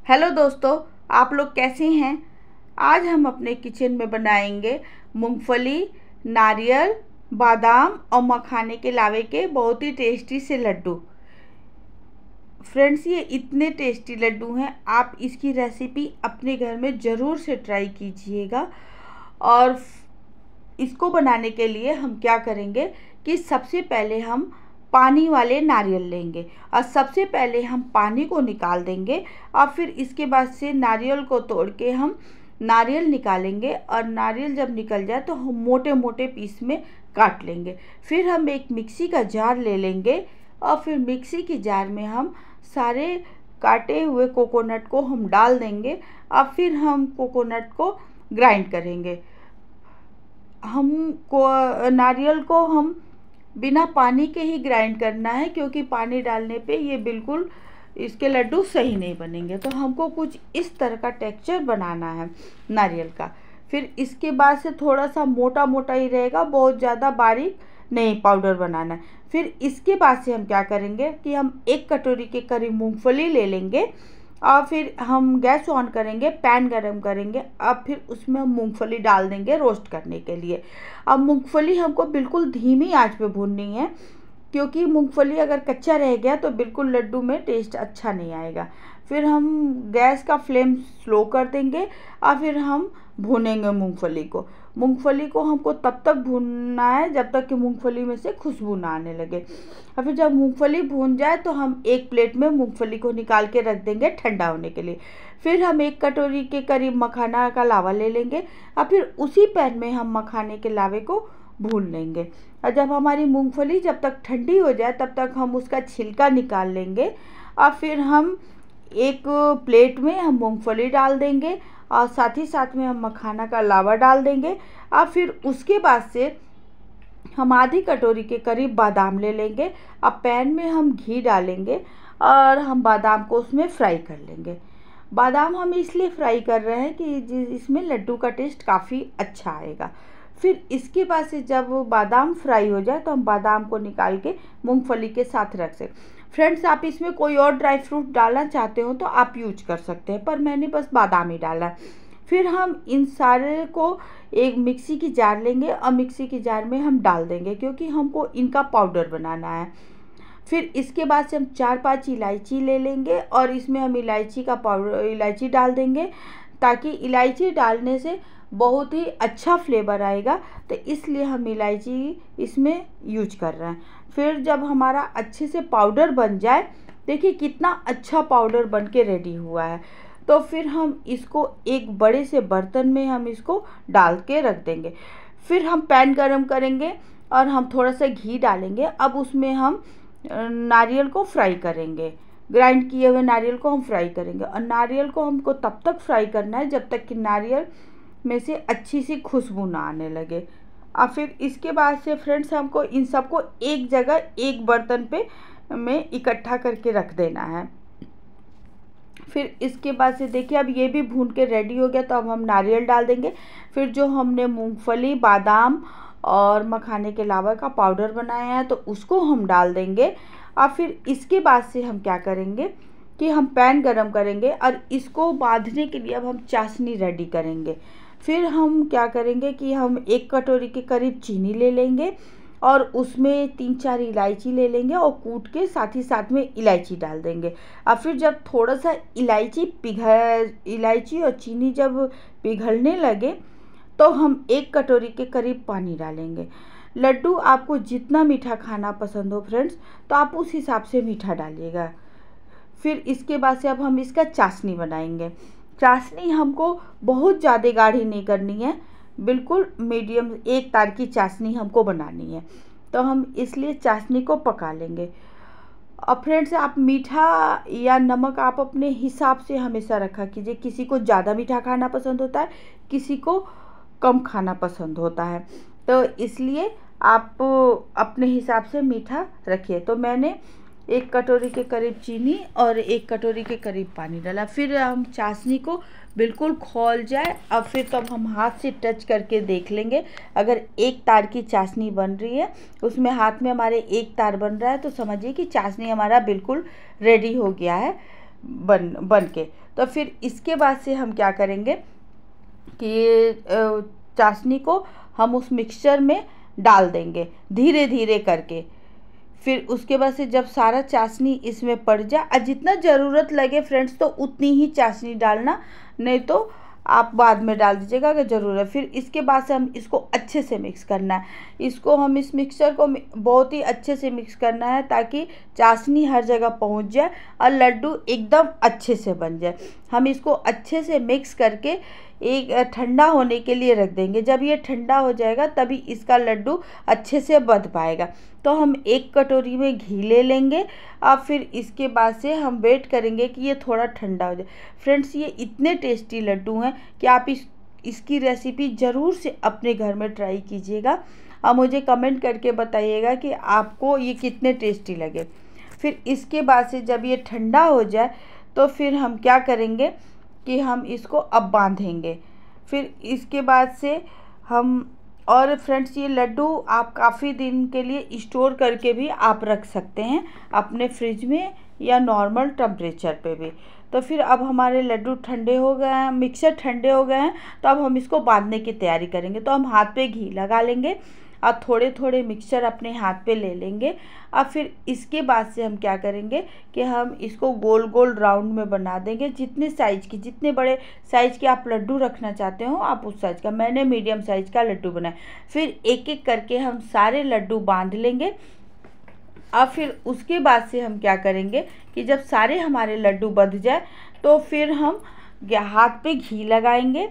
Hello दोस्तों, आप लोग कैसे हैं। आज हम अपने किचन में बनाएंगे मूंगफली, नारियल, बादाम और मखाने के लावे के बहुत ही टेस्टी से लड्डू। फ्रेंड्स, ये इतने टेस्टी लड्डू हैं, आप इसकी रेसिपी अपने घर में ज़रूर से ट्राई कीजिएगा। और इसको बनाने के लिए हम क्या करेंगे कि सबसे पहले हम पानी वाले नारियल लेंगे और सबसे पहले हम पानी को निकाल देंगे और फिर इसके बाद से नारियल को तोड़ के हम नारियल निकालेंगे और नारियल जब निकल जाए तो हम मोटे मोटे पीस में काट लेंगे। फिर हम एक मिक्सी का जार ले लेंगे और फिर मिक्सी की जार में हम सारे काटे हुए कोकोनट को हम डाल देंगे और फिर हम कोकोनट को ग्राइंड करेंगे। नारियल को हम बिना पानी के ही ग्राइंड करना है, क्योंकि पानी डालने पे ये बिल्कुल इसके लड्डू सही नहीं बनेंगे। तो हमको कुछ इस तरह का टेक्सचर बनाना है नारियल का। फिर इसके बाद से थोड़ा सा मोटा मोटा ही रहेगा, बहुत ज़्यादा बारीक नहीं पाउडर बनाना है। फिर इसके बाद से हम क्या करेंगे कि हम 1 कटोरी के करीब मूंगफली ले लेंगे और फिर हम गैस ऑन करेंगे, पैन गरम करेंगे। अब फिर उसमें हम मूंगफली डाल देंगे रोस्ट करने के लिए। अब मूंगफली हमको बिल्कुल धीमी आंच पे भूननी है, क्योंकि मूंगफली अगर कच्चा रह गया तो बिल्कुल लड्डू में टेस्ट अच्छा नहीं आएगा। फिर हम गैस का फ्लेम स्लो कर देंगे और फिर हम भूनेंगे मूंगफली को हमको तब तक भूनना है जब तक कि मूंगफली में से खुशबू ना आने लगे। और फिर जब मूंगफली भून जाए तो हम एक प्लेट में मूंगफली को निकाल के रख देंगे ठंडा होने के लिए। फिर हम 1 कटोरी के करीब मखाना का लावा ले लेंगे और फिर उसी पैन में हम मखाने के लावे को भून लेंगे। और जब हमारी मूंगफली जब तक ठंडी हो जाए तब तक हम उसका छिलका निकाल लेंगे और फिर हम एक प्लेट में हम मूंगफली डाल देंगे और साथ ही साथ में हम मखाना का लावा डाल देंगे। और फिर उसके बाद से हम आधी कटोरी के करीब बादाम ले लेंगे। अब पैन में हम घी डालेंगे और हम बादाम को उसमें फ्राई कर लेंगे। बादाम हम इसलिए फ्राई कर रहे हैं कि इसमें लड्डू का टेस्ट काफ़ी अच्छा आएगा। फिर इसके बाद से जब बादाम फ्राई हो जाए तो हम बादाम को निकाल के मूंगफली के साथ रख सकते। फ्रेंड्स, आप इसमें कोई और ड्राई फ्रूट डालना चाहते हो तो आप यूज कर सकते हैं, पर मैंने बस बादाम ही डाला है। फिर हम इन सारे को एक मिक्सी की जार लेंगे और मिक्सी की जार में हम डाल देंगे, क्योंकि हमको इनका पाउडर बनाना है। फिर इसके बाद से हम 4-5 इलायची ले लेंगे और इसमें हम इलायची का पाउडर इलायची डाल देंगे, ताकि इलायची डालने से बहुत ही अच्छा फ्लेवर आएगा, तो इसलिए हम इलायची इसमें यूज कर रहे हैं। फिर जब हमारा अच्छे से पाउडर बन जाए, देखिए कितना अच्छा पाउडर बन के रेडी हुआ है, तो फिर हम इसको एक बड़े से बर्तन में हम इसको डाल के रख देंगे। फिर हम पैन गरम करेंगे और हम थोड़ा सा घी डालेंगे। अब उसमें हम नारियल को फ्राई करेंगे, ग्राइंड किए हुए नारियल को हम फ्राई करेंगे। और नारियल को हमको तब तक फ्राई करना है जब तक कि नारियल में से अच्छी सी खुशबू ना आने लगे। और फिर इसके बाद से फ्रेंड्स हमको इन सबको एक जगह एक बर्तन पे में इकट्ठा करके रख देना है। फिर इसके बाद से देखिए अब ये भी भून के रेडी हो गया, तो अब हम नारियल डाल देंगे। फिर जो हमने मूंगफली, बादाम और मखाने के लावा का पाउडर बनाया है तो उसको हम डाल देंगे। और फिर इसके बाद से हम क्या करेंगे कि हम पैन गरम करेंगे और इसको बांधने के लिए अब हम चाशनी रेडी करेंगे। फिर हम क्या करेंगे कि हम 1 कटोरी के करीब चीनी ले लेंगे और उसमें 3-4 इलायची ले लेंगे और कूट के साथ ही साथ में इलायची डाल देंगे। और फिर जब थोड़ा सा इलायची और चीनी जब पिघलने लगे तो हम 1 कटोरी के करीब पानी डालेंगे। लड्डू आपको जितना मीठा खाना पसंद हो फ्रेंड्स, तो आप उस हिसाब से मीठा डालिएगा। फिर इसके बाद से अब हम इसका चाशनी बनाएंगे। चाशनी हमको बहुत ज़्यादा गाढ़ी नहीं करनी है, बिल्कुल मीडियम एक तार की चाशनी हमको बनानी है, तो हम इसलिए चाशनी को पका लेंगे। और फ्रेंड्स, आप मीठा या नमक आप अपने हिसाब से हमेशा रखा कीजिए। किसी को ज़्यादा मीठा खाना पसंद होता है, किसी को कम खाना पसंद होता है, तो इसलिए आप अपने हिसाब से मीठा रखिए। तो मैंने 1 कटोरी के करीब चीनी और 1 कटोरी के करीब पानी डाला। फिर हम चाशनी को बिल्कुल खौल जाए और फिर तब हम हाथ से टच करके देख लेंगे। अगर 1 तार की चाशनी बन रही है, उसमें हाथ में हमारे 1 तार बन रहा है, तो समझिए कि चाशनी हमारा बिल्कुल रेडी हो गया है। बन के। तो फिर इसके बाद से हम क्या करेंगे कि ये चाशनी को हम उस मिक्सचर में डाल देंगे धीरे धीरे करके। फिर उसके बाद से जब सारा चाशनी इसमें पड़ जाए, और जितना ज़रूरत लगे फ्रेंड्स तो उतनी ही चाशनी डालना, नहीं तो आप बाद में डाल दीजिएगा अगर ज़रूरत है। फिर इसके बाद से हम इसको अच्छे से मिक्स करना है। इसको हम इस मिक्सचर को बहुत ही अच्छे से मिक्स करना है ताकि चाशनी हर जगह पहुंच जाए और लड्डू एकदम अच्छे से बन जाए। हम इसको अच्छे से मिक्स करके एक ठंडा होने के लिए रख देंगे। जब ये ठंडा हो जाएगा तभी इसका लड्डू अच्छे से बन पाएगा। तो हम एक कटोरी में घी ले लेंगे और फिर इसके बाद से हम वेट करेंगे कि ये थोड़ा ठंडा हो जाए। फ्रेंड्स, ये इतने टेस्टी लड्डू हैं कि आप इसकी रेसिपी ज़रूर से अपने घर में ट्राई कीजिएगा और मुझे कमेंट करके बताइएगा कि आपको ये कितने टेस्टी लगे। फिर इसके बाद से जब ये ठंडा हो जाए तो फिर हम क्या करेंगे कि हम इसको अब बांधेंगे। फिर इसके बाद से हम, और फ्रेंड्स ये लड्डू आप काफ़ी दिन के लिए स्टोर करके भी आप रख सकते हैं अपने फ्रिज में या नॉर्मल टेम्परेचर पे भी। तो फिर अब हमारे लड्डू ठंडे हो गए हैं, मिक्सर ठंडे हो गए हैं, तो अब हम इसको बांधने की तैयारी करेंगे। तो हम हाथ पे घी लगा लेंगे और थोड़े थोड़े मिक्सचर अपने हाथ पे ले लेंगे। और फिर इसके बाद से हम क्या करेंगे कि हम इसको गोल गोल राउंड में बना देंगे। जितने साइज़ की, जितने बड़े साइज़ के आप लड्डू रखना चाहते हो आप उस साइज़ का। मैंने मीडियम साइज़ का लड्डू बनाया। फिर एक एक करके हम सारे लड्डू बांध लेंगे। और फिर उसके बाद से हम क्या करेंगे कि जब सारे हमारे लड्डू बंध जाए तो फिर हम हाथ पे घी लगाएंगे।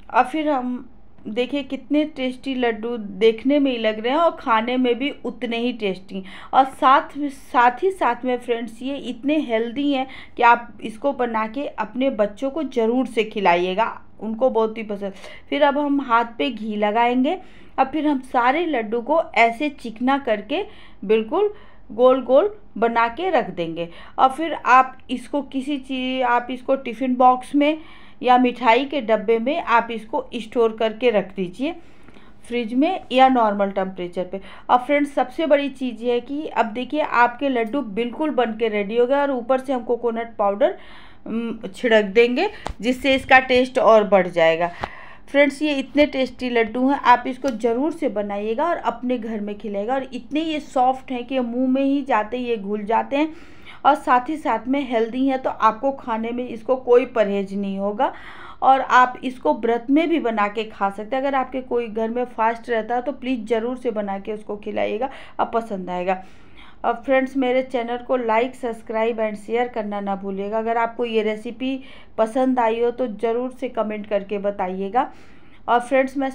और फिर हम देखिए कितने टेस्टी लड्डू देखने में ही लग रहे हैं और खाने में भी उतने ही टेस्टी। और साथ ही साथ में फ्रेंड्स ये इतने हेल्दी हैं कि आप इसको बना के अपने बच्चों को ज़रूर से खिलाइएगा, उनको बहुत ही पसंद। फिर अब हम हाथ पे घी लगाएंगे और फिर हम सारे लड्डू को ऐसे चिकना करके बिल्कुल गोल गोल बना के रख देंगे। और फिर आप इसको आप इसको टिफ़िन बॉक्स में या मिठाई के डब्बे में आप इसको स्टोर करके रख दीजिए फ्रिज में या नॉर्मल टेम्परेचर पे। और फ्रेंड्स सबसे बड़ी चीज़ ये है कि अब देखिए आपके लड्डू बिल्कुल बन के रेडी हो गए और ऊपर से हम कोकोनट पाउडर छिड़क देंगे जिससे इसका टेस्ट और बढ़ जाएगा। फ्रेंड्स ये इतने टेस्टी लड्डू हैं, आप इसको ज़रूर से बनाइएगा और अपने घर में खिलाइएगा। और इतने ये सॉफ्ट हैं कि मुंह में ही जाते ही ये घुल जाते हैं और साथ ही साथ में हेल्दी हैं, तो आपको खाने में इसको कोई परहेज नहीं होगा। और आप इसको व्रत में भी बना के खा सकते हैं। अगर आपके कोई घर में फास्ट रहता है तो प्लीज़ ज़रूर से बना के उसको खिलाइएगा, अब पसंद आएगा। अब फ्रेंड्स मेरे चैनल को लाइक, सब्सक्राइब एंड शेयर करना ना भूलिएगा। अगर आपको ये रेसिपी पसंद आई हो तो ज़रूर से कमेंट करके बताइएगा। और फ्रेंड्स मैं